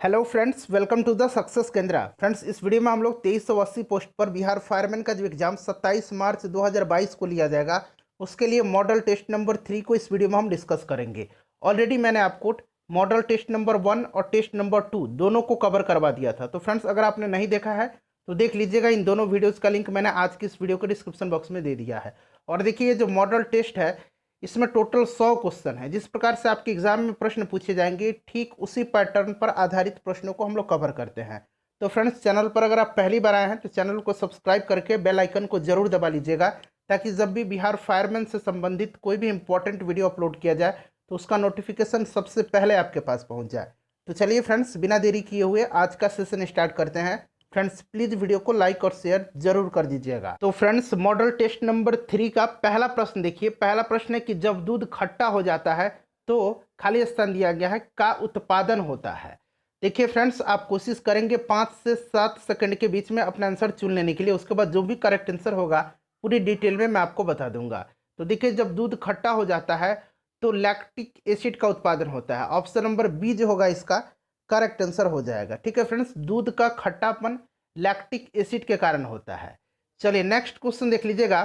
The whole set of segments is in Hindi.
Hello friends, welcome to the success Kendra. Friends, इस वीडियो में हम लोग 2380 पोस्ट पर बिहार फायरमैन का जो एग्जाम 27 मार्च 2022 को लिया जाएगा, उसके लिए मॉडल टेस्ट नंबर 3 को इस वीडियो में हम डिस्कस करेंगे। ऑलरेडी मैंने आपको मॉडल टेस्ट नंबर 1 और टेस्ट नंबर 2 दोनों को कवर करवा दिया था। तो फ्रेंड्स, अगर आपने नहीं देखा है तो देख लीजिएगा। इन दोनों वीडियोज़ का लिंक मैंने आज की इस वीडियो के डिस्क्रिप्शन बॉक्स में दे दिया है। और देखिए, ये जो मॉडल टेस्ट है इसमें टोटल 100 क्वेश्चन है। जिस प्रकार से आपके एग्जाम में प्रश्न पूछे जाएंगे, ठीक उसी पैटर्न पर आधारित प्रश्नों को हम लोग कवर करते हैं। तो फ्रेंड्स, चैनल पर अगर आप पहली बार आए हैं तो चैनल को सब्सक्राइब करके बेल आइकन को जरूर दबा लीजिएगा, ताकि जब भी बिहार फायरमैन से संबंधित कोई भी इंपॉर्टेंट वीडियो अपलोड किया जाए तो उसका नोटिफिकेशन सबसे पहले आपके पास पहुंच जाए। तो चलिए फ्रेंड्स, बिना देरी किए हुए आज का सेशन स्टार्ट करते हैं। फ्रेंड्स, प्लीज वीडियो को लाइक और शेयर जरूर कर दीजिएगा। तो फ्रेंड्स, मॉडल टेस्ट नंबर 3 का पहला प्रश्न देखिए। पहला प्रश्न है कि जब दूध खट्टा हो जाता है तो खाली स्थान दिया गया है का उत्पादन होता है। देखिए फ्रेंड्स, आप कोशिश करेंगे 5 से 7 सेकंड के बीच में अपना आंसर चुन लेने के लिए। उसके बाद जो भी करेक्ट आंसर होगा पूरी डिटेल में मैं आपको बता दूंगा। तो देखिए, जब दूध खट्टा हो जाता है तो लैक्टिक एसिड का उत्पादन होता है। ऑप्शन नंबर बी जो होगा इसका करेक्ट आंसर हो जाएगा। ठीक है फ्रेंड्स, दूध का खट्टापन लैक्टिक एसिड के कारण होता है। चलिए नेक्स्ट क्वेश्चन देख लीजिएगा।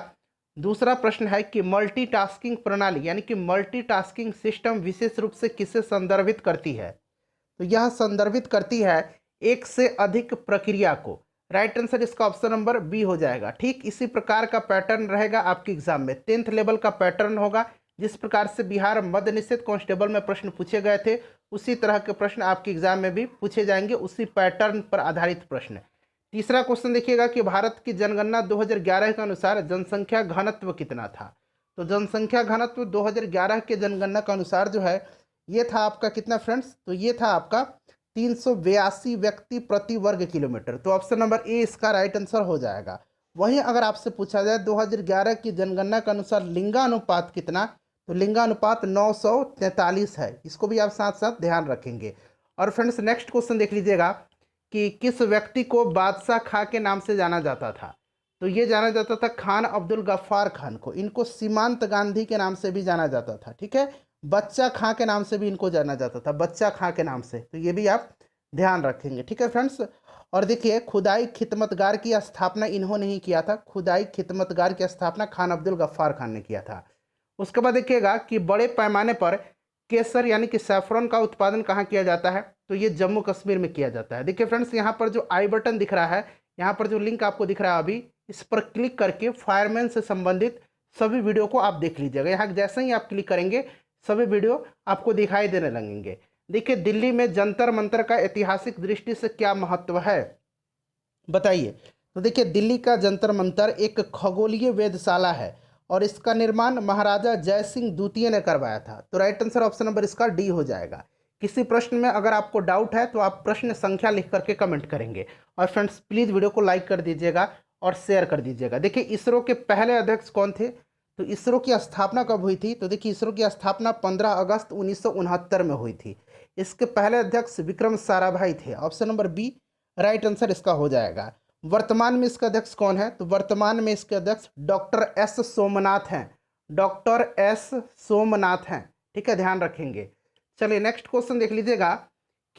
दूसरा प्रश्न है कि मल्टीटास्किंग प्रणाली यानी कि मल्टीटास्किंग सिस्टम विशेष रूप से किसे संदर्भित करती है। तो यह संदर्भित करती है एक से अधिक प्रक्रिया को। राइट आंसर इसका ऑप्शन नंबर बी हो जाएगा। ठीक इसी प्रकार का पैटर्न रहेगा आपके एग्जाम में। 10th लेवल का पैटर्न होगा। जिस प्रकार से बिहार मद्य निषेध कांस्टेबल में प्रश्न पूछे गए थे, उसी तरह के प्रश्न आपके एग्जाम में भी पूछे जाएंगे, उसी पैटर्न पर आधारित प्रश्न। तीसरा क्वेश्चन देखिएगा कि भारत की जनगणना 2011 के अनुसार जनसंख्या घनत्व कितना था। तो जनसंख्या घनत्व 2011 के जनगणना के अनुसार जो है ये था आपका कितना फ्रेंड्स, तो ये था आपका 382 व्यक्ति प्रति वर्ग किलोमीटर। तो ऑप्शन नंबर ए इसका राइट आंसर हो जाएगा। वहीं अगर आपसे पूछा जाए 2011 की जनगणना के अनुसार लिंगानुपात कितना, तो लिंगानुपात 943 है। इसको भी आप साथ साथ ध्यान रखेंगे। और फ्रेंड्स, नेक्स्ट क्वेश्चन देख लीजिएगा कि किस व्यक्ति को बादशाह खां के नाम से जाना जाता था। तो ये जाना जाता था खान अब्दुल गफ्फार खान को। इनको सीमांत गांधी के नाम से भी जाना जाता था। ठीक है, बच्चा खां के नाम से भी इनको जाना जाता था, बच्चा खां के नाम से। तो ये भी आप ध्यान रखेंगे। ठीक है फ्रेंड्स, और देखिए, खुदाई खिदमतगार की स्थापना इन्होंने ही किया था। खुदाई खिदमतगार की स्थापना खान अब्दुल गफ्फार खान ने किया था। उसके बाद देखिएगा कि बड़े पैमाने पर केसर यानी कि सैफरन का उत्पादन कहाँ किया जाता है। तो ये जम्मू कश्मीर में किया जाता है। देखिए फ्रेंड्स, यहाँ पर जो आई बटन दिख रहा है, यहाँ पर जो लिंक आपको दिख रहा है अभी, इस पर क्लिक करके फायरमैन से संबंधित सभी वीडियो को आप देख लीजिएगा। यहाँ जैसे ही आप क्लिक करेंगे सभी वीडियो आपको दिखाई देने लगेंगे। देखिए, दिल्ली में जंतर मंतर का ऐतिहासिक दृष्टि से क्या महत्व है, बताइए। तो देखिए, दिल्ली का जंतर मंतर एक खगोलीय वेधशाला है और इसका निर्माण महाराजा जय सिंह द्वितीय ने करवाया था। तो राइट आंसर ऑप्शन नंबर इसका डी हो जाएगा। किसी प्रश्न में अगर आपको डाउट है तो आप प्रश्न संख्या लिख करके कमेंट करेंगे। और फ्रेंड्स, प्लीज़ वीडियो को लाइक कर दीजिएगा और शेयर कर दीजिएगा। देखिए, इसरो के पहले अध्यक्ष कौन थे। तो इसरो की स्थापना कब हुई थी। तो देखिए, इसरो की स्थापना 15 अगस्त 1969 में हुई थी। इसके पहले अध्यक्ष विक्रम साराभाई थे। Option number B right answer इसका हो जाएगा। वर्तमान में इसका अध्यक्ष कौन है। तो वर्तमान में इसके अध्यक्ष डॉक्टर एस सोमनाथ हैं। डॉक्टर एस सोमनाथ हैं। ठीक है, ध्यान रखेंगे। चलिए नेक्स्ट क्वेश्चन देख लीजिएगा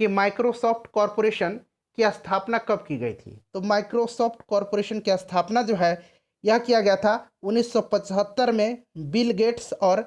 कि माइक्रोसॉफ्ट कॉरपोरेशन की स्थापना कब की गई थी। तो माइक्रोसॉफ्ट कॉरपोरेशन की स्थापना जो है यह किया गया था 1975 में बिल गेट्स और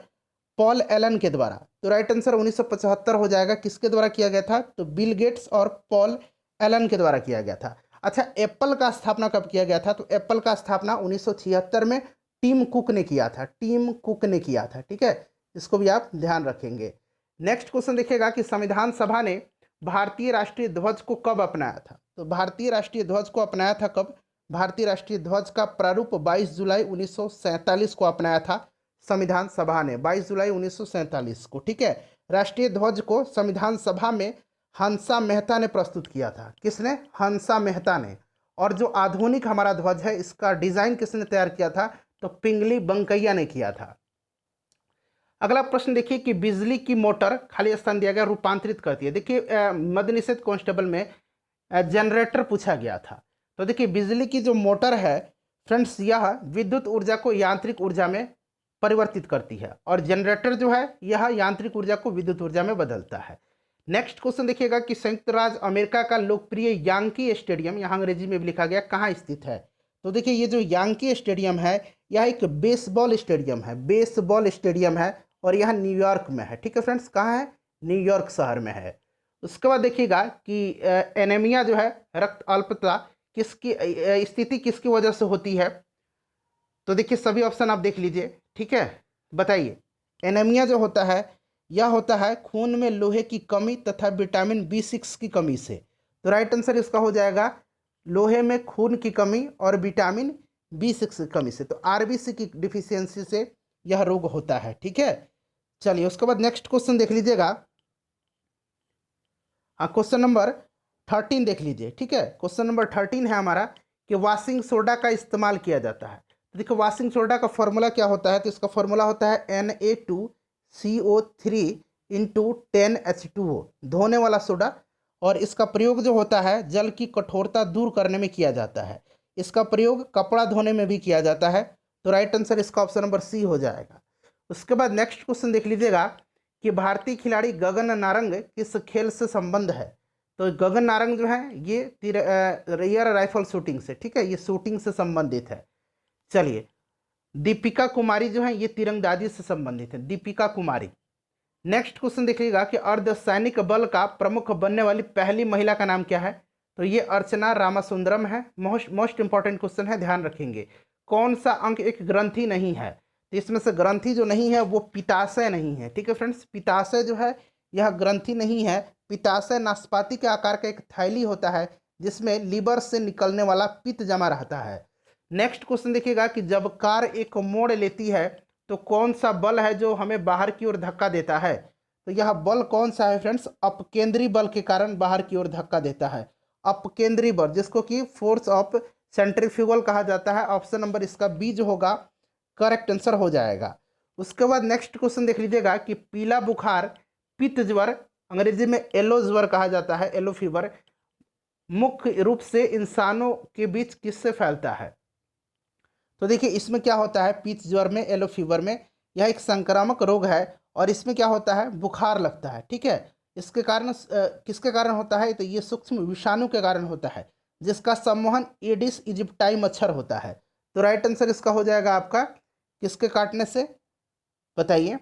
पॉल एलन के द्वारा। तो राइट आंसर 1975 हो जाएगा। किसके द्वारा किया गया था। तो बिल गेट्स और पॉल एलन के द्वारा किया गया था। अच्छा, एप्पल का स्थापना कब किया गया था। तो एप्पल का स्थापना 1976 में टिम कुक ने किया था। टिम कुक ने किया था। ठीक है, इसको भी आप ध्यान रखेंगे। नेक्स्ट क्वेश्चन देखिएगा कि संविधान सभा ने भारतीय राष्ट्रीय ध्वज को कब अपनाया था। तो भारतीय राष्ट्रीय ध्वज को अपनाया था कब। भारतीय राष्ट्रीय ध्वज का प्रारूप 22 जुलाई 1947 को अपनाया था संविधान सभा ने। 22 जुलाई 1947 को। ठीक है, राष्ट्रीय ध्वज को संविधान सभा में हंसा मेहता ने प्रस्तुत किया था। किसने। हंसा मेहता ने। और जो आधुनिक हमारा ध्वज है इसका डिजाइन किसने तैयार किया था। तो पिंगली बंकैया ने किया था। अगला प्रश्न देखिए कि बिजली की मोटर खाली स्थान दिया गया रूपांतरित करती है। देखिए, मद्य निषेध कांस्टेबल में जनरेटर पूछा गया था। तो देखिए, बिजली की जो मोटर है फ्रेंड्स, यह विद्युत ऊर्जा को यांत्रिक ऊर्जा में परिवर्तित करती है और जनरेटर जो है यह यांत्रिक ऊर्जा को विद्युत ऊर्जा में बदलता है। नेक्स्ट क्वेश्चन देखिएगा कि संयुक्त राज्य अमेरिका का लोकप्रिय यांकी स्टेडियम, यहाँ अंग्रेजी में भी लिखा गया, कहाँ स्थित है। तो देखिए ये जो यांकी स्टेडियम है यह एक बेसबॉल स्टेडियम है, बेसबॉल स्टेडियम है और यह न्यूयॉर्क में है। ठीक है फ्रेंड्स, कहाँ है, न्यूयॉर्क शहर में है। उसके बाद देखिएगा कि एनीमिया जो है, रक्त अल्पता, किसकी स्थिति किसकी वजह से होती है। तो देखिए सभी ऑप्शन आप देख लीजिए। ठीक है, बताइए। एनीमिया जो होता है यह होता है खून में लोहे की कमी तथा विटामिन B6 की कमी से। तो राइट आंसर इसका हो जाएगा लोहे में खून की कमी और विटामिन B6 की कमी से। तो RBC की डिफिशियंसी से यह रोग होता है। ठीक है, चलिए उसके बाद नेक्स्ट क्वेश्चन देख लीजिएगा। हाँ, क्वेश्चन नंबर 13 देख लीजिए। ठीक है, क्वेश्चन नंबर 13 है हमारा कि वॉशिंग सोडा का इस्तेमाल किया जाता है। तो देखो वॉशिंग सोडा का फॉर्मूला क्या होता है। तो इसका फॉर्मूला होता है Na2CO3 इंटू 10H2O, धोने वाला सोडा। और इसका प्रयोग जो होता है जल की कठोरता दूर करने में किया जाता है। इसका प्रयोग कपड़ा धोने में भी किया जाता है। तो राइट आंसर इसका ऑप्शन नंबर सी हो जाएगा। उसके बाद नेक्स्ट क्वेश्चन देख लीजिएगा कि भारतीय खिलाड़ी गगन नारंग किस खेल से संबंध है। तो गगन नारंग जो है ये एयर राइफल शूटिंग से, ठीक है, ये शूटिंग से संबंधित है। चलिए, दीपिका कुमारी जो है ये तीरंदाजी से संबंधित है, दीपिका कुमारी। नेक्स्ट क्वेश्चन देखिएगा कि अर्धसैनिक बल का प्रमुख बनने वाली पहली महिला का नाम क्या है। तो ये अर्चना रामासुंदरम है। मोस्ट इंपॉर्टेंट क्वेश्चन है, ध्यान रखेंगे। कौन सा अंग एक ग्रंथि नहीं है। तो इसमें से ग्रंथि जो नहीं है वो पित्ताशय नहीं है। ठीक है फ्रेंड्स, पित्ताशय जो है यह ग्रंथि नहीं है। पित्ताशय नाशपाती के आकार का एक थैली होता है जिसमें लीवर से निकलने वाला पित्त जमा रहता है। नेक्स्ट क्वेश्चन देखिएगा कि जब कार एक मोड़ लेती है तो कौन सा बल है जो हमें बाहर की ओर धक्का देता है। तो यह बल कौन सा है फ्रेंड्स, अपकेंद्री बल के कारण बाहर की ओर धक्का देता है। अपकेंद्री बल, जिसको कि फोर्स ऑफ सेंट्रीफ्यूगल कहा जाता है। ऑप्शन नंबर इसका बी जो होगा करेक्ट आंसर हो जाएगा। उसके बाद नेक्स्ट क्वेश्चन देख लीजिएगा कि पीला बुखार, पित्त ज्वर, अंग्रेजी में येलो ज्वर कहा जाता है, येलो फीवर, मुख्य रूप से इंसानों के बीच किससे फैलता है। तो देखिए इसमें क्या होता है, पित्त ज्वर में, येलो फीवर में, यह एक संक्रामक रोग है और इसमें क्या होता है, बुखार लगता है। ठीक है, इसके कारण किसके कारण होता है। तो ये सूक्ष्म विषाणु के कारण होता है जिसका संवहन एडिस इजिप्टाई मच्छर होता है। तो राइट आंसर इसका हो जाएगा आपका किसके काटने से, बताइए।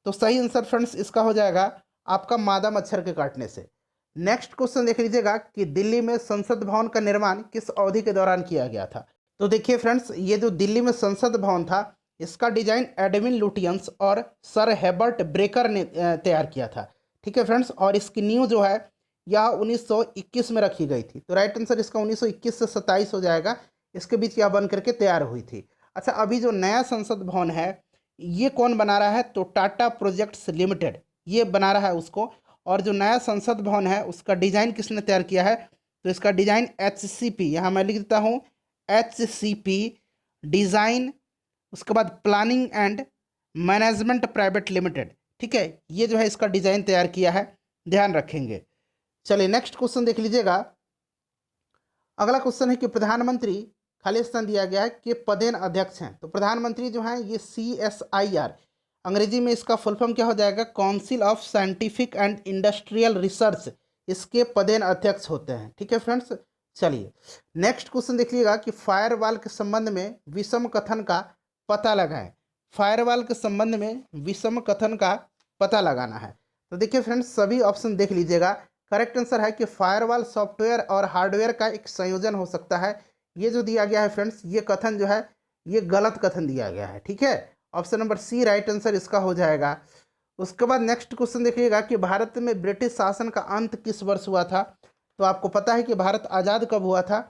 तो सही आंसर फ्रेंड्स इसका हो जाएगा आपका मादा मच्छर के काटने से। नेक्स्ट क्वेश्चन देख लीजिएगा कि दिल्ली में संसद भवन का निर्माण किस अवधि के दौरान किया गया था। तो देखिए फ्रेंड्स, ये जो दिल्ली में संसद भवन था इसका डिजाइन एडविन लुटियंस और सर हेबर्ट ब्रेकर ने तैयार किया था। ठीक है फ्रेंड्स, और इसकी नींव जो है यह 1921 में रखी गई थी। तो राइट आंसर इसका 1921 से 27 हो जाएगा, इसके बीच यह बन करके तैयार हुई थी। अच्छा, अभी जो नया संसद भवन है ये कौन बना रहा है। तो टाटा प्रोजेक्ट्स लिमिटेड ये बना रहा है उसको। और जो नया संसद भवन है उसका डिजाइन किसने तैयार किया है। तो इसका डिजाइन HCP, यहाँ मैं लिख देता हूँ HCP डिज़ाइन, उसके बाद planning and management private limited. ठीक है, ये जो है इसका डिज़ाइन तैयार किया है, ध्यान रखेंगे। चलिए नेक्स्ट क्वेश्चन देख लीजिएगा। अगला क्वेश्चन है कि प्रधानमंत्री, खाली स्थान दिया गया है, कि पदेन अध्यक्ष हैं। तो प्रधानमंत्री जो हैं ये CSIR, अंग्रेजी में इसका फुल फॉर्म क्या हो जाएगा, council of scientific and industrial research, इसके पदेन अध्यक्ष होते हैं। ठीक है फ्रेंड्स, चलिए नेक्स्ट क्वेश्चन देखिएगा कि फायरवॉल के संबंध में विषम कथन का पता लगाएं। फायरवॉल के संबंध में विषम कथन का पता लगाना है। तो देखिए फ्रेंड्स सभी ऑप्शन देख लीजिएगा। करेक्ट आंसर है कि फायरवॉल सॉफ्टवेयर और हार्डवेयर का एक संयोजन हो सकता है। ये जो दिया गया है फ्रेंड्स, ये कथन जो है ये गलत कथन दिया गया है। ठीक है, option number C right answer इसका हो जाएगा। उसके बाद नेक्स्ट क्वेश्चन देखिएगा कि भारत में ब्रिटिश शासन का अंत किस वर्ष हुआ था। तो आपको पता है कि भारत आज़ाद कब हुआ था।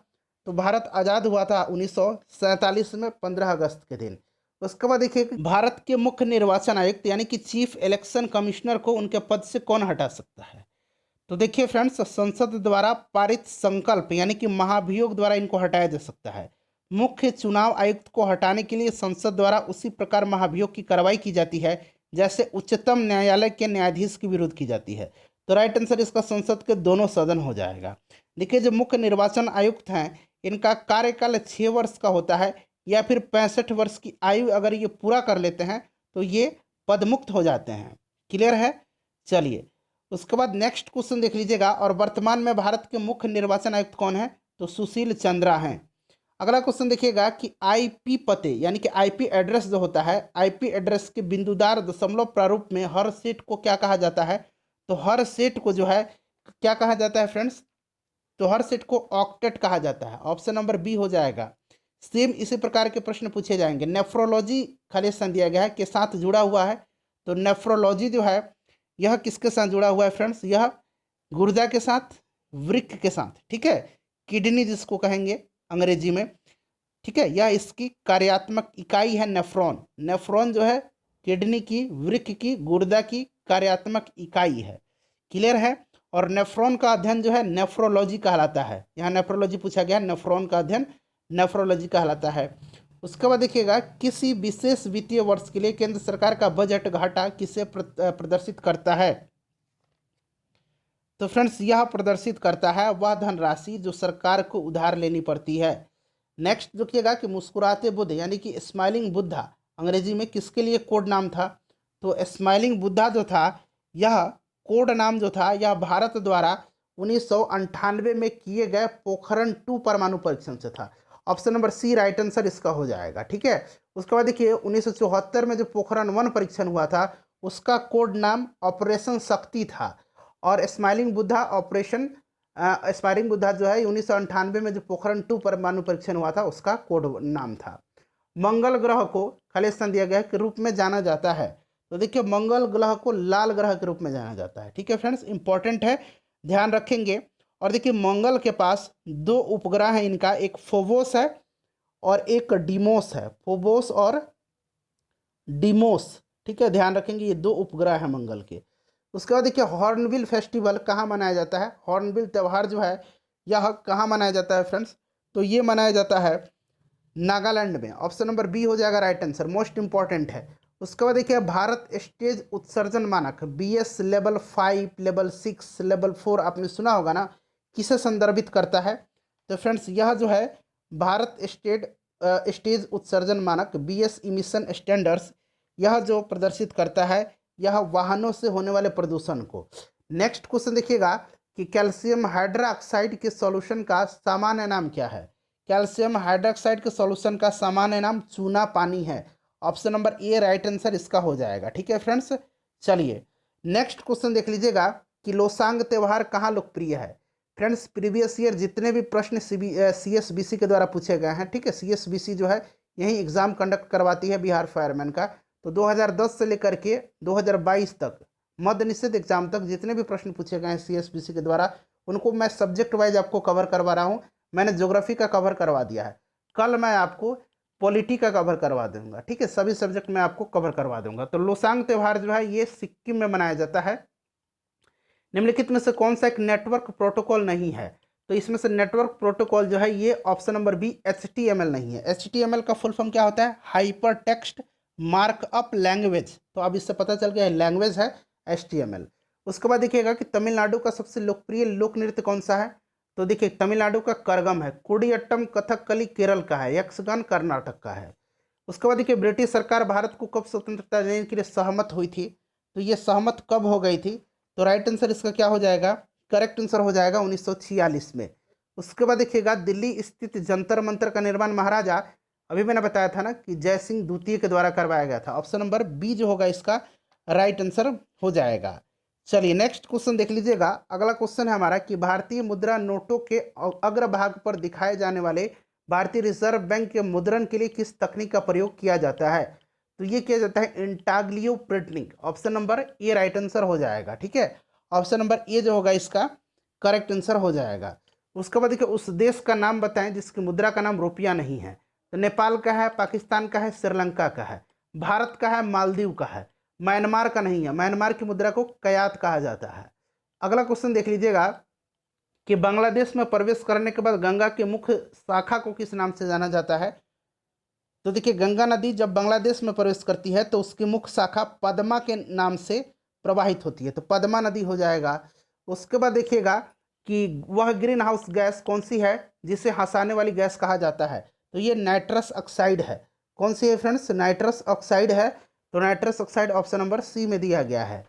तो भारत आज़ाद हुआ था 1947 में 15 अगस्त के दिन। उसके बाद देखिए भारत के मुख्य निर्वाचन आयुक्त यानी कि चीफ इलेक्शन कमिश्नर को उनके पद से कौन हटा सकता है। तो देखिए फ्रेंड्स, संसद द्वारा पारित संकल्प यानी कि महाभियोग द्वारा इनको हटाया जा सकता है। मुख्य चुनाव आयुक्त को हटाने के लिए संसद द्वारा उसी प्रकार महाभियोग की कार्रवाई की जाती है जैसे उच्चतम न्यायालय के न्यायाधीश के विरुद्ध की जाती है। तो राइट आंसर इसका संसद के दोनों सदन हो जाएगा। देखिए जो मुख्य निर्वाचन आयुक्त हैं इनका कार्यकाल 6 वर्ष का होता है या फिर 65 वर्ष की आयु अगर ये पूरा कर लेते हैं तो ये पदमुक्त हो जाते हैं। क्लियर है, चलिए उसके बाद नेक्स्ट क्वेश्चन देख लीजिएगा, और वर्तमान में भारत के मुख्य निर्वाचन आयुक्त कौन है? तो सुशील चंद्रा हैं। अगला क्वेश्चन देखिएगा कि आईपी पते यानी कि आईपी एड्रेस जो होता है, आईपी एड्रेस के बिंदुदार दशमलव प्रारूप में हर सेट को क्या कहा जाता है? तो हर सेट को जो है क्या कहा जाता है फ्रेंड्स? तो हर सेट को ऑक्टेट कहा जाता है। ऑप्शन नंबर बी हो जाएगा। सेम इसी प्रकार के प्रश्न पूछे जाएंगे। नेफ्रोलॉजी खाली स्थान दिया गया है के साथ जुड़ा हुआ है, तो नेफ्रोलॉजी जो है यह किसके साथ जुड़ा हुआ है फ्रेंड्स? यह गुर्दा के साथ, वृक्क के साथ, ठीक है, किडनी जिसको कहेंगे अंग्रेजी में, ठीक है। यह इसकी कार्यात्मक इकाई है नेफ्रॉन। नेफ्रॉन जो है किडनी की, वृक्क की, गुर्दा की कार्यात्मक इकाई है। क्लियर है? और नेफ्रॉन का अध्ययन जो है नेफ्रोलॉजी कहलाता है। यहाँ नेफ्रोलॉजी पूछा गया, नेफ्रॉन का अध्ययन नेफ्रोलॉजी कहलाता है। उसके बाद देखिएगा, किसी विशेष वित्तीय वर्ष के लिए केंद्र सरकार का बजट घाटा किसे प्रदर्शित करता है? तो फ्रेंड्स यह प्रदर्शित करता है वह धनराशि जो सरकार को उधार लेनी पड़ती है। नेक्स्ट देखिएगा कि मुस्कुराते बुद्ध यानी कि स्माइलिंग बुद्धा अंग्रेजी में किसके लिए कोड नाम था? तो स्माइलिंग बुद्धा जो था, यह कोड नाम जो था, यह भारत द्वारा 1998 में किए गए पोखरण 2 परमाणु परीक्षण से था। Option number C right answer इसका हो जाएगा, ठीक है। उसके बाद देखिए 1974 में जो पोखरण 1 परीक्षण हुआ था, उसका कोड नाम ऑपरेशन शक्ति था। और smiling Buddha operation smiling Buddha जो है 1998 में जो पोखरण 2 परमाणु परीक्षण हुआ था, उसका कोड नाम था। मंगल ग्रह को खाली स्थान दिया गया के रूप में जाना जाता है। तो देखिए मंगल ग्रह को लाल ग्रह के रूप में जाना जाता है, ठीक है फ्रेंड्स, इंपॉर्टेंट है, ध्यान रखेंगे। और देखिए मंगल के पास 2 उपग्रह हैं इनका, एक फोबोस है और एक डिमोस है। फोबोस और डिमोस, ठीक है, ध्यान रखेंगे, ये 2 उपग्रह हैं मंगल के। उसके बाद देखिए हॉर्नबिल फेस्टिवल कहाँ मनाया जाता है? हॉर्नबिल त्यौहार जो है यह कहाँ मनाया जाता है फ्रेंड्स? तो ये मनाया जाता है नागालैंड में। ऑप्शन नंबर बी हो जाएगा राइट आंसर, मोस्ट इंपॉर्टेंट है। उसके बाद देखिए भारत स्टेज उत्सर्जन मानक BS लेवल 5, लेवल 6, लेवल 4 आपने सुना होगा ना, किसे संदर्भित करता है? तो फ्रेंड्स यह जो है भारत स्टेज उत्सर्जन मानक BS इमिशन स्टैंडर्ड्स, यह जो प्रदर्शित करता है यह वाहनों से होने वाले प्रदूषण को। नेक्स्ट क्वेश्चन देखिएगा कि कैल्शियम हाइड्रोक्साइड के सॉल्यूशन का सामान्य नाम क्या है? कैल्शियम हाइड्रोक्साइड के सॉल्यूशन का सामान्य नाम चूना पानी है। Option number A right answer इसका हो जाएगा, ठीक है फ्रेंड्स। चलिए नेक्स्ट क्वेश्चन देख लीजिएगा कि लोसांग त्यौहार कहाँ लोकप्रिय है? फ्रेंड्स प्रीवियस ईयर जितने भी प्रश्न CSBC के द्वारा पूछे गए हैं, ठीक है, CSBC जो है यही एग्जाम कंडक्ट करवाती है बिहार फायरमैन का। तो 2010 से लेकर के 2022 तक मद्य निषेध एग्जाम तक जितने भी प्रश्न पूछे गए हैं CSBC के द्वारा, उनको मैं सब्जेक्ट वाइज आपको कवर करवा रहा हूँ। मैंने ज्योग्राफी का कवर करवा दिया है, कल मैं आपको पॉलिटी का कवर करवा दूंगा, ठीक है, सभी सब्जेक्ट में आपको कवर करवा दूंगा। तो लोसांग त्यौहार जो है ये सिक्किम में मनाया जाता है। निम्नलिखित में से कौन सा एक नेटवर्क प्रोटोकॉल नहीं है? तो इसमें से नेटवर्क प्रोटोकॉल जो है ये ऑप्शन नंबर बी HTML नहीं है। HTML का फुल फॉर्म क्या होता है? Hyper text markup language. तो अब इससे पता चल गया लैंग्वेज है HTML। उसके बाद देखिएगा कि तमिलनाडु का सबसे लोकप्रिय लोक नृत्य कौन सा है? तो देखिए तमिलनाडु का करगम है, कुडियट्टम कथकली केरल का है, यक्षगान कर्नाटक का है। उसके बाद देखिए ब्रिटिश सरकार भारत को कब स्वतंत्रता देने के लिए सहमत हुई थी? तो ये सहमत कब हो गई थी? तो राइट आंसर इसका क्या हो जाएगा? करेक्ट आंसर हो जाएगा 1946 में। उसके बाद देखिएगा दिल्ली स्थित जंतर मंतर का निर्माण महाराजा, अभी मैंने बताया था ना कि जय सिंह द्वितीय के द्वारा करवाया गया था। ऑप्शन नंबर बी जो होगा इसका राइट आंसर हो जाएगा। चलिए नेक्स्ट क्वेश्चन देख लीजिएगा। अगला क्वेश्चन है हमारा कि भारतीय मुद्रा नोटों के अग्रभाग पर दिखाए जाने वाले भारतीय रिजर्व बैंक के मुद्रण के लिए किस तकनीक का प्रयोग किया जाता है? तो ये किया जाता है intaglio printing. Option number A right answer हो जाएगा, ठीक है, ऑप्शन नंबर ए जो होगा इसका करेक्ट आंसर हो जाएगा। उसके बाद देखिए उस देश का नाम बताएं जिसकी मुद्रा का नाम रुपया नहीं है। तो नेपाल का है, पाकिस्तान का है, श्रीलंका का है, भारत का है, मालदीव का है, म्यांमार का नहीं है। म्यांमार की मुद्रा को कयात कहा जाता है। अगला क्वेश्चन देख लीजिएगा कि बांग्लादेश में प्रवेश करने के बाद गंगा के मुख्य शाखा को किस नाम से जाना जाता है? तो देखिए गंगा नदी जब बांग्लादेश में प्रवेश करती है तो उसकी मुख्य शाखा पद्मा के नाम से प्रवाहित होती है, तो पद्मा नदी हो जाएगा। उसके बाद देखिएगा कि वह ग्रीन हाउस गैस कौन सी है जिसे हंसाने वाली गैस कहा जाता है? तो ये नाइट्रस ऑक्साइड है। कौन सी है फ्रेंड्स? नाइट्रस ऑक्साइड है। तो nitrous oxide option number C में दिया गया है।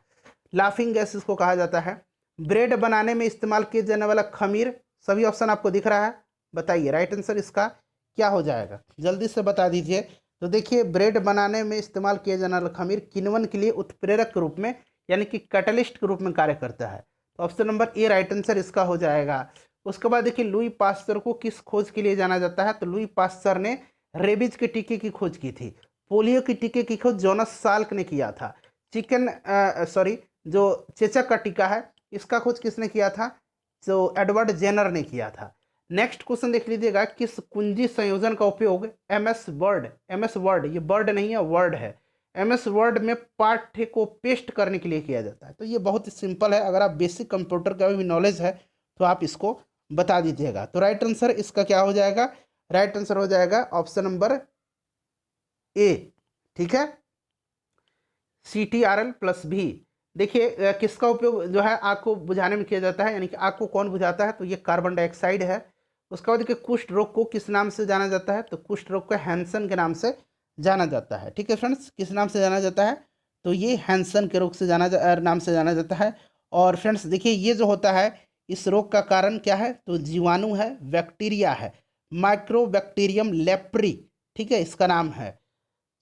लाफिंग गैस इसको कहा जाता है। ब्रेड बनाने में इस्तेमाल किए जाने वाला खमीर, सभी ऑप्शन आपको दिख रहा है, बताइए राइट आंसर इसका क्या हो जाएगा, जल्दी से बता दीजिए। तो देखिए ब्रेड बनाने में इस्तेमाल किया जाने वाला खमीर किण्वन के लिए उत्प्रेरक के रूप में यानी कि कैटलिस्ट के रूप में कार्य करता है। तो option number A right answer इसका हो जाएगा। उसके बाद देखिए लुई पास्चर को किस खोज के लिए जाना जाता है, तो लुई पास्चर ने रेबीज के टीके की खोज की थी। पोलियो के टीके की खोज जोनास साल्क ने किया था। जो चेचक का टीका है इसका खोज किसने किया था, तो एडवर्ड जेनर ने किया था। नेक्स्ट क्वेश्चन देख लीजिएगा, किस कुंजी संयोजन का उपयोग एमएस वर्ड ये बर्ड नहीं है वर्ड है, एमएस वर्ड में पाठ्य को पेस्ट करने के लिए किया जाता है। तो ये बहुत ही सिंपल है, अगर आप बेसिक कंप्यूटर का भी नॉलेज है तो आप इसको बता दीजिएगा। तो राइट आंसर इसका क्या हो जाएगा, राइट आंसर हो जाएगा ऑप्शन नंबर ए, ठीक है, CTRL+V। देखिए किसका उपयोग जो है आग को बुझाने में किया जाता है, यानी कि आग को कौन बुझाता है, तो ये कार्बन डाइऑक्साइड है। उसके बाद देखिए कुष्ठ रोग को किस नाम से जाना जाता है, तो कुष्ठ रोग को हैंसन के नाम से जाना जाता है। ठीक है फ्रेंड्स, किस नाम से जाना जाता है, तो ये हैंसन के रोग से नाम से जाना जाता है। और फ्रेंड्स देखिए ये जो होता है इस रोग का कारण क्या है, तो जीवाणु है, बैक्टीरिया है, माइक्रोबैक्टीरियम लेप्री, ठीक है इसका नाम है।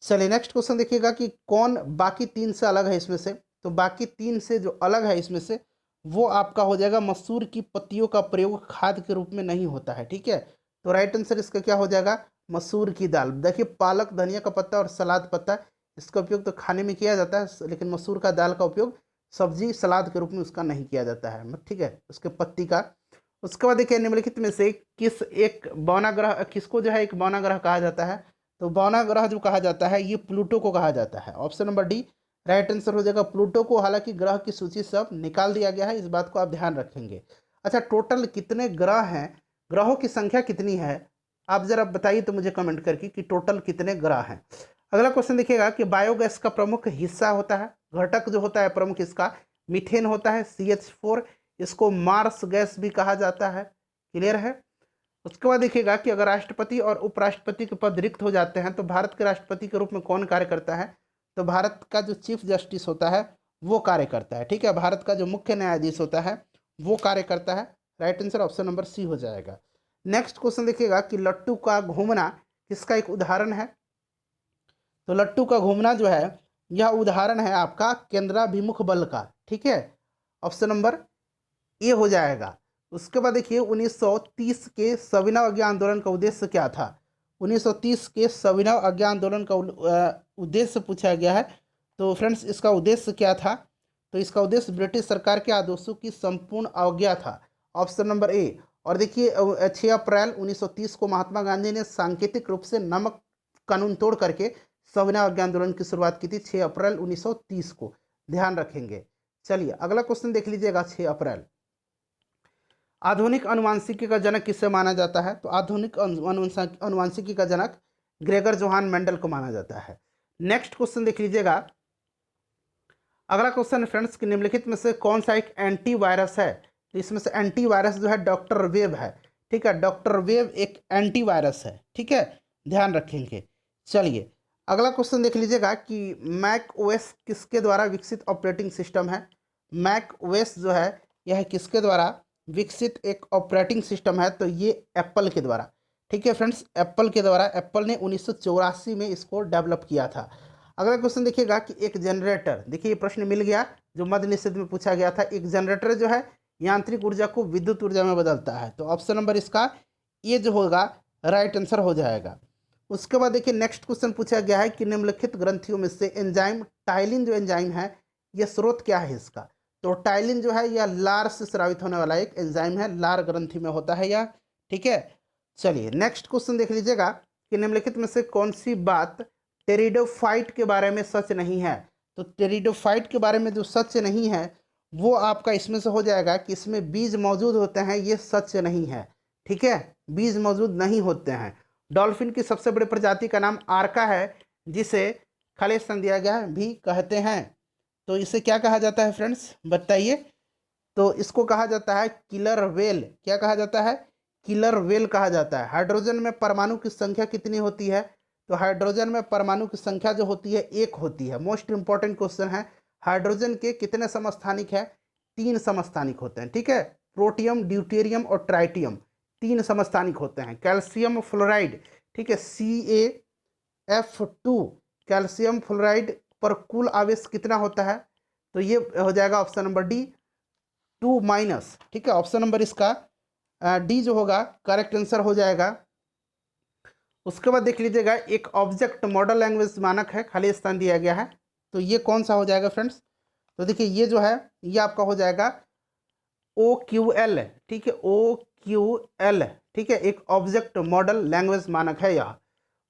चलिए नेक्स्ट क्वेश्चन देखिएगा कि कौन बाकी तीन से अलग है इसमें से, तो बाकी तीन से जो अलग है इसमें से वो आपका हो जाएगा मसूर की पत्तियों का प्रयोग खाद्य के रूप में नहीं होता है। ठीक है, तो राइट आंसर इसका क्या हो जाएगा, मसूर की दाल। देखिए पालक, धनिया का पत्ता और सलाद पत्ता इसका उपयोग तो खाने में किया जाता है, लेकिन मसूर का दाल का उपयोग सब्जी सलाद के रूप में उसका नहीं किया जाता है, ठीक है, उसके पत्ती का। उसके बाद देखिए निम्नलिखित में से किसको जो है एक बौना ग्रह कहा जाता है, तो बौना ग्रह जो कहा जाता है ये प्लूटो को कहा जाता है। Option number D right answer हो जाएगा प्लूटो को। हालांकि ग्रह की सूची से अब निकाल दिया गया है, इस बात को आप ध्यान रखेंगे। अच्छा टोटल कितने ग्रह हैं, ग्रहों की संख्या कितनी है, आप जरा बताइए तो मुझे कमेंट करके कि टोटल कितने ग्रह हैं। अगला क्वेश्चन देखिएगा कि बायोगैस का प्रमुख हिस्सा होता है, घटक जो होता है प्रमुख इसका मीथेन होता है, CH4, इसको मार्स गैस भी कहा जाता है। क्लियर है। उसके बाद देखिएगा कि अगर राष्ट्रपति और उपराष्ट्रपति के पद रिक्त हो जाते हैं तो भारत के राष्ट्रपति के रूप में कौन कार्य करता है, तो भारत का जो चीफ जस्टिस होता है वो कार्य करता है। ठीक है, भारत का जो मुख्य न्यायाधीश होता है वो कार्य करता है। Right answer option number C हो जाएगा। नेक्स्ट क्वेश्चन देखिएगा कि लट्टू का घूमना किसका एक उदाहरण है, तो लट्टू का घूमना जो है यह उदाहरण है आपका केंद्राभिमुख बल का। ठीक है, ऑप्शन नंबर ए हो जाएगा। उसके बाद देखिए 1930 के सविनय अज्ञा आंदोलन का उद्देश्य क्या था, 1930 के सविनय अज्ञा आंदोलन का उद्देश्य पूछा गया है। तो फ्रेंड्स इसका उद्देश्य क्या था, तो इसका उद्देश्य ब्रिटिश सरकार के आदेशों की संपूर्ण अवज्ञा था। ऑप्शन नंबर ए। और देखिए 6 अप्रैल 1930 को महात्मा गांधी ने सांकेतिक रूप से नमक कानून तोड़ करके सविनय अज्ञा आंदोलन की शुरुआत की थी 6 अप्रैल 1930 को, ध्यान रखेंगे। चलिए अगला क्वेश्चन देख लीजिएगा 6 अप्रैल। आधुनिक अनुवांशिकी का जनक किसे माना जाता है, तो आधुनिक अनुवांशिकी का जनक ग्रेगर जोहान मेंडल को माना जाता है। नेक्स्ट क्वेश्चन देख लीजिएगा। अगला क्वेश्चन फ्रेंड्स कि निम्नलिखित में से कौन सा एक एंटीवायरस है, तो इसमें से एंटीवायरस जो है डॉक्टर वेब है। ठीक है, डॉक्टर वेब एक एंटीवायरस है। ठीक है, ध्यान रखेंगे। चलिए अगला क्वेश्चन देख लीजिएगा कि मैक ओएस किसके द्वारा विकसित ऑपरेटिंग सिस्टम है, मैक ओएस जो है यह किसके द्वारा विकसित एक ऑपरेटिंग सिस्टम है, तो ये एप्पल के द्वारा। ठीक है फ्रेंड्स, एप्पल के द्वारा, एप्पल ने 1984 में इसको डेवलप किया था। अगला क्वेश्चन देखिएगा कि एक जनरेटर, देखिए ये प्रश्न मिल गया जो मध्य निषेध में पूछा गया था, एक जनरेटर जो है यांत्रिक ऊर्जा को विद्युत ऊर्जा में बदलता है। तो ऑप्शन नंबर इसका ये जो होगा राइट आंसर हो जाएगा। उसके बाद देखिए नेक्स्ट क्वेश्चन पूछा गया है कि निम्नलिखित ग्रंथियों में से एंजाइम टाइलिन जो एंजाइम है यह स्रोत क्या है इसका, तो टाइलिन जो है यह लार से स्रावित होने वाला एक एंजाइम है, लार ग्रंथि में होता है यह। ठीक है, चलिए नेक्स्ट क्वेश्चन देख लीजिएगा कि निम्नलिखित में से कौन सी बात टेरिडोफाइट के बारे में सच नहीं है, तो टेरिडोफाइट के बारे में जो सच नहीं है वो आपका इसमें से हो जाएगा कि इसमें बीज मौजूद होते हैं, ये सच नहीं है। ठीक है, बीज मौजूद नहीं होते हैं। डॉल्फिन की सबसे बड़ी प्रजाति का नाम आर्का है, जिसे खलेस्थान दिया गया है भी कहते हैं। तो इसे क्या कहा जाता है फ्रेंड्स बताइए, तो इसको कहा जाता है किलर वेल। क्या कहा जाता है, किलर वेल कहा जाता है। हाइड्रोजन में परमाणु की संख्या कितनी होती है, तो हाइड्रोजन में परमाणु की संख्या जो होती है एक होती है। मोस्ट इंपॉर्टेंट क्वेश्चन है, हाइड्रोजन के कितने समस्थानिक है? 3 समस्थानिक होते हैं, ठीक है। प्रोटियम, ड्यूटेरियम और ट्राइटियम 3 समस्थानिक होते हैं। कैल्शियम फ्लोराइड, ठीक है, CaF2, कैल्शियम फ्लोराइड पर कुल आवेश कितना होता है? तो ये हो जाएगा ऑप्शन नंबर डी, 2-, ठीक है। ऑप्शन नंबर इसका डी जो होगा करेक्ट आंसर हो जाएगा। उसके बाद देख लीजिएगा, एक ऑब्जेक्ट मॉडल लैंग्वेज मानक है, खाली स्थान दिया गया है, तो ये कौन सा हो जाएगा फ्रेंड्स? तो देखिए ये जो है ये आपका हो जाएगा OQL, ठीक है, OQL, ठीक है, एक ऑब्जेक्ट मॉडल लैंग्वेज मानक है यह।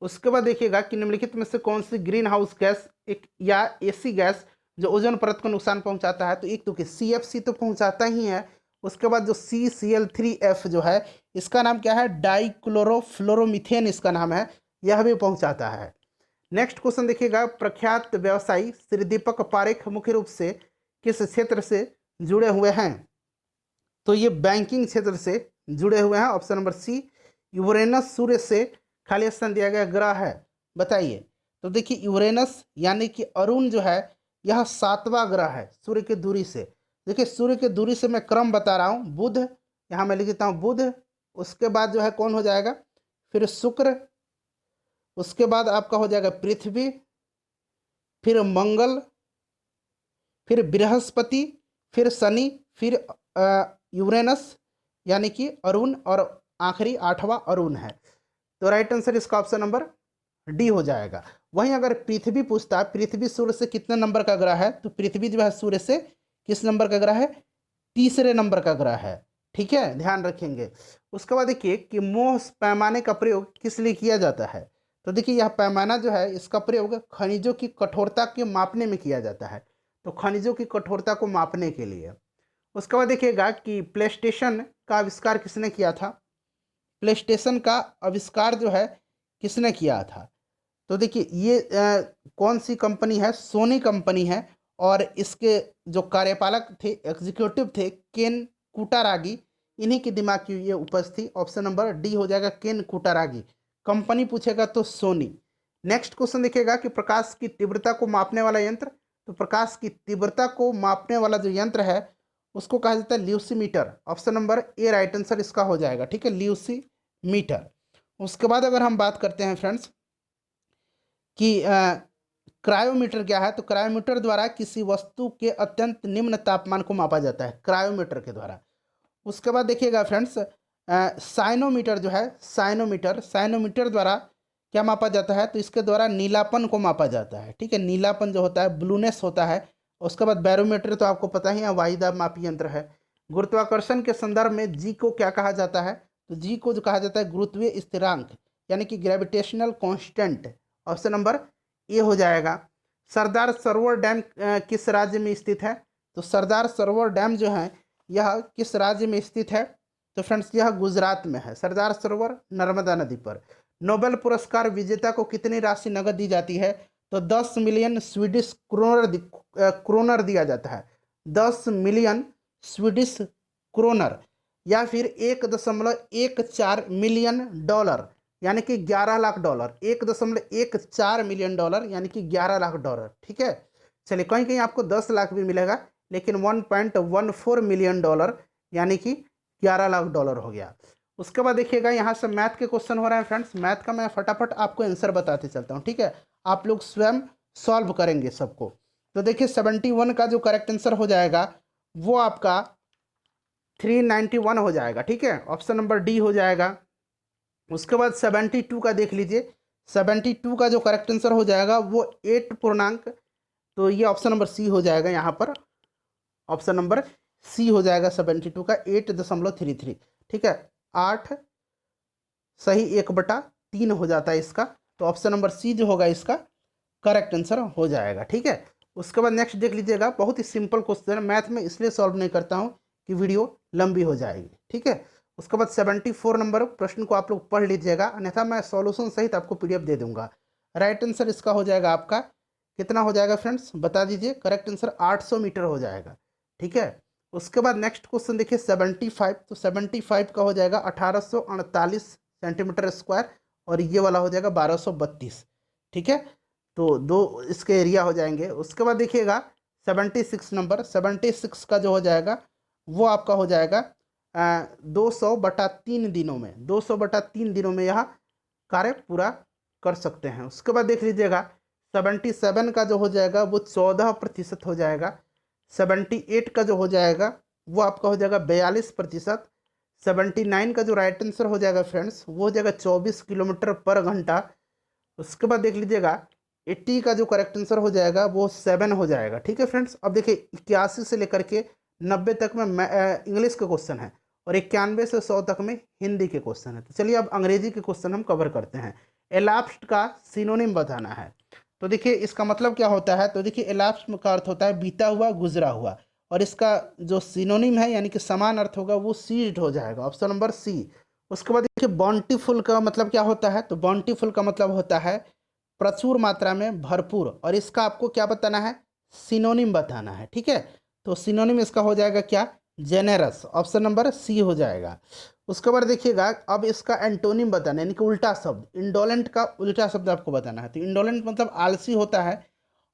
उसके बाद देखिएगा कि निम्नलिखित में से कौन सी ग्रीन हाउस गैस एक या एसी गैस जो ओजोन परत को नुकसान पहुंचाता है? तो एक तो कि CFC तो पहुंचाता ही है, उसके बाद जो CCl3F जो है इसका नाम क्या है? डाइक्लोरोफ्लोरोमीथेन इसका नाम है, यह भी पहुंचाता है। नेक्स्ट क्वेश्चन देखिएगा, प्रख्यात व्यवसायी श्री दीपक पारेख मुख्य रूप से किस क्षेत्र से जुड़े हुए हैं? तो ये बैंकिंग क्षेत्र से जुड़े हुए हैं, ऑप्शन नंबर सी। यूरेनस सूर्य से खाली स्थान दिया गया ग्रह है, बताइए। तो देखिए यूरेनस यानी कि अरुण जो है यह 7वां ग्रह है सूर्य की दूरी से। देखिए सूर्य की दूरी से मैं क्रम बता रहा हूँ, बुध, यहाँ मैं लिख देता हूँ बुध, उसके बाद जो है कौन हो जाएगा? फिर शुक्र, उसके बाद आपका हो जाएगा पृथ्वी, फिर मंगल, फिर बृहस्पति, फिर शनि, फिर यूरेनस यानी कि अरुण, और आखिरी 8वां अरुण है। तो राइट आंसर इसका ऑप्शन नंबर डी हो जाएगा। वहीं अगर पृथ्वी पूछता है, पृथ्वी सूर्य से कितने नंबर का ग्रह है? तो पृथ्वी जो है सूर्य से किस नंबर का ग्रह है? 3रे नंबर का ग्रह है, ठीक है, ध्यान रखेंगे। उसके बाद देखिए कि मोह पैमाने का प्रयोग किस लिए किया जाता है? तो देखिए यह पैमाना जो है इसका प्रयोग खनिजों की कठोरता के मापने में किया जाता है, तो खनिजों की कठोरता को मापने के लिए। उसके बाद देखिएगा कि प्ले स्टेशन का आविष्कार किसने किया था? प्ले स्टेशन का आविष्कार जो है किसने किया था? तो देखिए ये कौन सी कंपनी है? सोनी कंपनी है, और इसके जो कार्यपालक थे, एग्जीक्यूटिव थे, केन कुटारागी, इन्हीं के दिमाग की ये उपज थी। ऑप्शन नंबर डी हो जाएगा, केन कुटारागी। कंपनी पूछेगा तो सोनी। नेक्स्ट क्वेश्चन देखिएगा कि प्रकाश की तीव्रता को मापने वाला यंत्र, तो प्रकाश की तीव्रता को मापने वाला जो यंत्र है उसको कहा जाता है lucimeter. Option number A right answer इसका हो जाएगा, ठीक है, ल्यूसीमीटर। उसके बाद अगर हम बात करते हैं फ्रेंड्स कि क्रायोमीटर क्या है, तो क्रायोमीटर द्वारा किसी वस्तु के अत्यंत निम्न तापमान को मापा जाता है, क्रायोमीटर के द्वारा। उसके बाद देखिएगा फ्रेंड्स, साइनोमीटर जो है, साइनोमीटर द्वारा क्या मापा जाता है? तो इसके द्वारा नीलापन को मापा जाता है, ठीक है, नीलापन जो होता है, ब्लूनेस होता है। उसके बाद बैरोमीटर तो आपको पता ही है, वायुदाब मापी यंत्र है। गुरुत्वाकर्षण के संदर्भ में जी को क्या कहा जाता है? तो जी को जो कहा जाता है गुरुत्वीय स्थिरांक, यानी कि ग्रेविटेशनल कांस्टेंट। ऑप्शन नंबर ए हो जाएगा। सरदार सरोवर डैम किस राज्य में स्थित है? तो सरदार सरोवर डैम जो है यह किस राज्य में स्थित है? तो फ्रेंड्स यह गुजरात में है, सरदार सरोवर नर्मदा नदी पर। नोबेल पुरस्कार विजेता को कितनी राशि नगद दी जाती है? तो 10 मिलियन स्वीडिश क्रोनर दिया जाता है, 10 मिलियन स्वीडिश क्रोनर, या फिर 1.14 मिलियन डॉलर, यानी कि 11 लाख डॉलर। 1.14 मिलियन डॉलर यानी कि 11 लाख डॉलर, ठीक है। चलिए कहीं कहीं आपको 10 लाख भी मिलेगा, लेकिन 1.14 मिलियन डॉलर यानी कि 11 लाख डॉलर हो गया। उसके बाद देखिएगा यहाँ से मैथ के क्वेश्चन हो रहे हैं फ्रेंड्स। मैथ का मैं फटाफट आपको आंसर बताते चलता हूँ, ठीक है, आप लोग स्वयं सॉल्व करेंगे सबको। तो देखिए 71 का जो करेक्ट आंसर हो जाएगा वो आपका 391 हो जाएगा, ठीक है, ऑप्शन नंबर डी हो जाएगा। उसके बाद 72 का देख लीजिए, 72 का जो करेक्ट आंसर हो जाएगा वो 8 पूर्णांक, तो ये ऑप्शन नंबर सी हो जाएगा, यहाँ पर ऑप्शन नंबर सी हो जाएगा 72 का 8.33, ठीक है, 8 सही 1/3 हो जाता है इसका, तो ऑप्शन नंबर सी जो होगा इसका करेक्ट आंसर हो जाएगा, ठीक है। उसके बाद नेक्स्ट देख लीजिएगा, बहुत ही सिंपल क्वेश्चन है, मैथ में इसलिए सॉल्व नहीं करता हूँ कि वीडियो लंबी हो जाएगी, ठीक है। उसके बाद 74 नंबर प्रश्न को आप लोग पढ़ लीजिएगा, अन्यथा मैं सॉल्यूशन सहित आपको PDF दे दूंगा। राइट आंसर इसका हो जाएगा आपका कितना हो जाएगा फ्रेंड्स, बता दीजिए। करेक्ट आंसर 800 मीटर हो जाएगा, ठीक है। उसके बाद नेक्स्ट क्वेश्चन देखिए 75, तो 75 का हो जाएगा 1848 सेंटीमीटर स्क्वायर, और ये वाला हो जाएगा 1232, ठीक है, तो दो इसके एरिया हो जाएंगे। उसके बाद देखिएगा 76 का जो हो जाएगा वो आपका हो जाएगा 200/3 दिनों में, 200/3 दिनों में यह कार्य पूरा कर सकते हैं। उसके बाद देख लीजिएगा 77 का जो हो जाएगा वो 14% हो जाएगा। 78 का जो हो जाएगा वो आपका हो जाएगा 42%। 79 का जो राइट आंसर हो जाएगा फ्रेंड्स वो हो जाएगा 24 किलोमीटर पर घंटा। उसके बाद देख लीजिएगा 80 का जो करेक्ट आंसर हो जाएगा वो 7 हो जाएगा। ठीक है फ्रेंड्स। अब देखिए 81 से लेकर के 90 तक में इंग्लिश के क्वेश्चन है और 91 से 100 तक में हिंदी के क्वेश्चन है। तो चलिए अब अंग्रेजी के क्वेश्चन हम कवर करते हैं। एलाप्स्ड का सिनोनिम बताना है। तो देखिए इसका मतलब क्या होता है, तो देखिए एलाप्स्ड का अर्थ होता है बीता हुआ, गुजरा हुआ, और इसका जो सिनोनिम है यानी कि समान अर्थ होगा वो सीज्ड हो जाएगा, ऑप्शन नंबर सी। उसके बाद देखिए बाउंटीफुल का मतलब क्या होता है, तो बाउंटीफुल का मतलब होता है प्रचुर मात्रा में, भरपूर, और इसका आपको क्या बताना है, सिनोनिम बताना है। ठीक है, तो सिनोनिम इसका हो जाएगा क्या, जेनेरस, ऑप्शन नंबर सी हो जाएगा। उसके बाद देखिएगा अब इसका एंटोनिम बताना है यानी कि उल्टा शब्द, इंडोलेंट का उल्टा शब्द आपको बताना है। तो इंडोलेंट मतलब आलसी होता है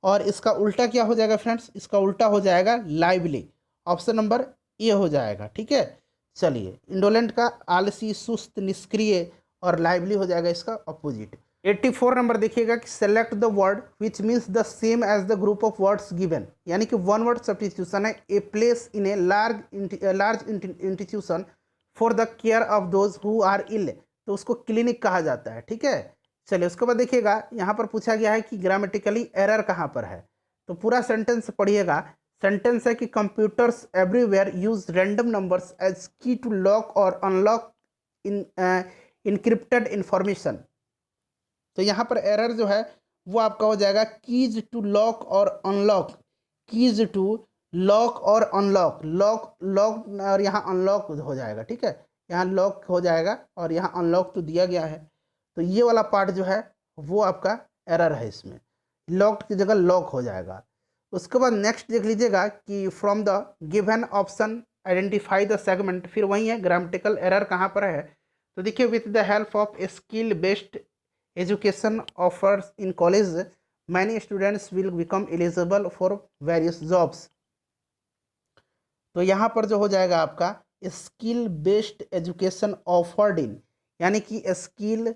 और इसका उल्टा क्या हो जाएगा फ्रेंड्स, इसका उल्टा हो जाएगा लाइवली, ऑप्शन नंबर ए हो जाएगा। ठीक है, चलिए इंडोलेंट का आलसी, सुस्त, निष्क्रिय, और लाइवली हो जाएगा इसका अपोजिट। 84 नंबर देखिएगा कि select the word which means the same as the group of words given, यानी कि वन वर्ड सब्स्टिट्यूशन है, a place in a large institution for the care of those who are ill, तो उसको क्लिनिक कहा जाता है। ठीक है, चलिए उसके बाद देखिएगा यहाँ पर पूछा गया है कि ग्रामेटिकली एरर कहाँ पर है, तो पूरा सेंटेंस पढ़िएगा। सेंटेंस है कि computers everywhere use random numbers as key to lock और अनलॉक इन इनक्रिप्टेड इंफॉर्मेशन। तो यहाँ पर एरर जो है वो आपका हो जाएगा कीज टू लॉक और अनलॉक, कीज टू लॉक और अनलॉक, लॉक लॉक और यहाँ अनलॉक हो जाएगा। ठीक है, यहाँ लॉक हो जाएगा और यहाँ अनलॉक तो दिया गया है, तो ये वाला पार्ट जो है वो आपका एरर है, इसमें लॉक्ड की जगह लॉक हो जाएगा। उसके बाद नेक्स्ट देख लीजिएगा कि from the given option identify the segment, फिर वही है ग्रामेटिकल एरर कहाँ पर है, तो देखिए with the help of skill based education offers in college many students will become eligible for various jobs. तो यहाँ पर जो हो जाएगा आपका skill based education offered in, यानी कि स्किल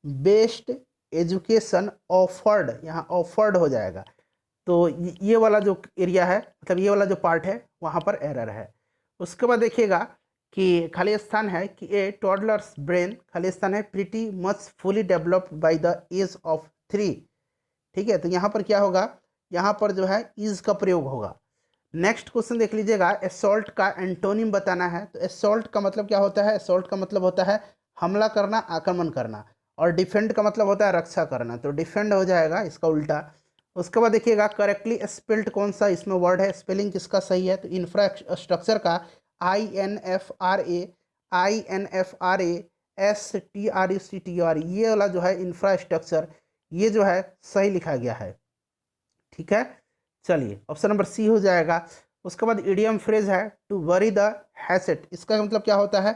बेस्ड एजुकेशन ऑफर्ड, यहाँ ऑफर्ड हो जाएगा। तो ये वाला जो एरिया है, मतलब ये वाला जो पार्ट है वहाँ पर एरर है। उसके बाद देखिएगा कि खाली स्थान है कि ए टॉडलर्स ब्रेन, खाली स्थान है pretty much fully developed by the age of 3। ठीक है, तो यहाँ पर क्या होगा, यहाँ पर जो है इज का प्रयोग होगा। नेक्स्ट क्वेश्चन देख लीजिएगा, असॉल्ट का एंटोनिम बताना है। तो असॉल्ट का मतलब क्या होता है, असॉल्ट का मतलब होता है हमला करना, आक्रमण करना, और डिफेंड का मतलब होता है रक्षा करना, तो डिफेंड हो जाएगा इसका उल्टा। उसके बाद देखिएगा करेक्टली स्पेल्ड कौन सा इसमें वर्ड है, स्पेलिंग किसका सही है, तो इंफ्रास्ट्रक्चर का INFRA ये वाला जो है इंफ्रास्ट्रक्चर, ये जो है सही लिखा गया है। ठीक है, चलिए ऑप्शन नंबर सी हो जाएगा। उसके बाद इडियम फ्रेज है टू वरी द हैसेट, इसका मतलब क्या होता है,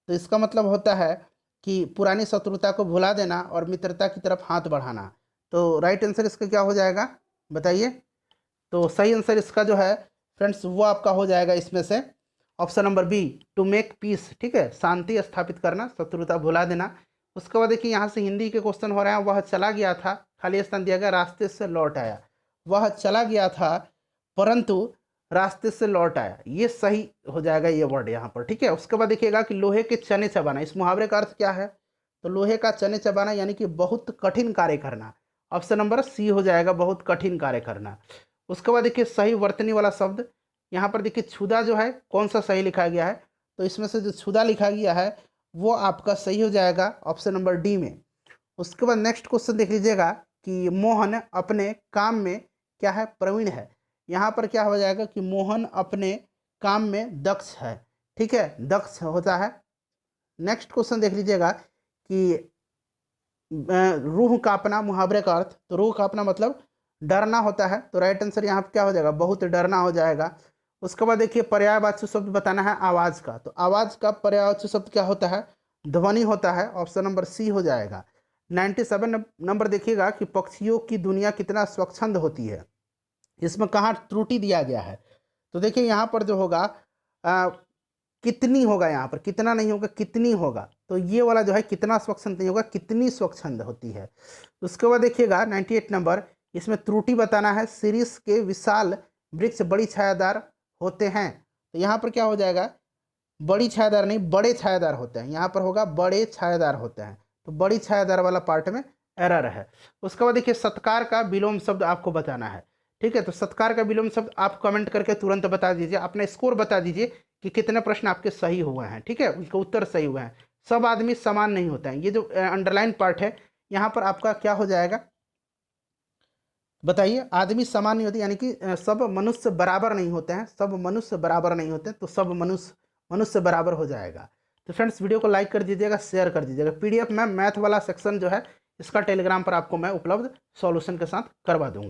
तो इसका मतलब होता है कि पुरानी शत्रुता को भुला देना और मित्रता की तरफ हाथ बढ़ाना। तो राइट आंसर इसका क्या हो जाएगा बताइए, तो सही आंसर इसका जो है फ्रेंड्स वो आपका हो जाएगा इसमें से option number B, to make peace. ठीक है, शांति स्थापित करना, शत्रुता भुला देना। उसके बाद देखिए यहाँ से हिंदी के क्वेश्चन हो रहे हैं, वह चला गया था, खाली स्थान दिया गया, रास्ते से लौट आया, वह चला गया था परंतु रास्ते से लौट आया, ये सही हो जाएगा ये वर्ड यहाँ पर। ठीक है, उसके बाद देखिएगा कि लोहे के चने चबाना, इस मुहावरे का अर्थ क्या है, तो लोहे का चने चबाना यानी कि बहुत कठिन कार्य करना, ऑप्शन नंबर सी हो जाएगा, बहुत कठिन कार्य करना। उसके बाद देखिए सही वर्तनी वाला शब्द, यहाँ पर देखिए छुदा जो है कौन सा सही लिखा गया है, तो इसमें से जो छुदा लिखा गया है वो आपका सही हो जाएगा ऑप्शन नंबर डी में। उसके बाद नेक्स्ट क्वेश्चन देख लीजिएगा कि मोहन अपने काम में क्या है, प्रवीण है, यहाँ पर क्या हो जाएगा कि मोहन अपने काम में दक्ष है। ठीक है, दक्ष होता है। नेक्स्ट क्वेश्चन देख लीजिएगा कि रूह कांपना, मुहावरे का अर्थ, तो रूह कांपना मतलब डरना होता है, तो राइट आंसर यहाँ पे क्या हो जाएगा, बहुत डरना हो जाएगा। उसके बाद देखिए पर्यायवाची शब्द बताना है आवाज़ का, तो आवाज़ का पर्यायवाची शब्द क्या होता है, ध्वनि होता है, ऑप्शन नंबर सी हो जाएगा। 97 नंबर देखिएगा कि पक्षियों की दुनिया कितना स्वच्छंद होती है, इसमें कहाँ त्रुटि दिया गया है। तो देखिए यहाँ पर जो होगा कितनी होगा, यहाँ पर कितना नहीं होगा, कितनी होगा। तो ये वाला जो है कितना स्वच्छंद नहीं होगा, कितनी स्वच्छंद होती है। उसके बाद देखिएगा 98 नंबर, इसमें त्रुटि बताना है। शीर्ष के विशाल वृक्ष बड़ी छायादार होते हैं। तो यहाँ पर क्या हो जाएगा, बड़ी छायादार नहीं, बड़े छायादार होते हैं। यहाँ पर होगा बड़े छायादार होते हैं। तो बड़ी छायादार वाला पार्ट में एरर है। उसके बाद देखिए सत्कार का विलोम शब्द आपको बताना है। ठीक है, तो सत्कार का विलोम शब्द आप कमेंट करके तुरंत बता दीजिए, अपना स्कोर बता दीजिए कि कितने प्रश्न आपके सही हुए हैं। ठीक है, उनके उत्तर सही हुए हैं। सब आदमी समान नहीं होते हैं, ये जो अंडरलाइन पार्ट है यहाँ पर आपका क्या हो जाएगा बताइए। आदमी समान नहीं होते यानी कि सब मनुष्य बराबर नहीं होते हैं, सब मनुष्य बराबर नहीं होते, तो सब मनुष्य बराबर हो जाएगा। तो फ्रेंड्स वीडियो को लाइक कर दीजिएगा, शेयर कर दीजिएगा। पीडीएफ में मैथ वाला सेक्शन जो है इसका टेलीग्राम पर आपको मैं उपलब्ध सॉल्यूशन के साथ करवा दूंगा।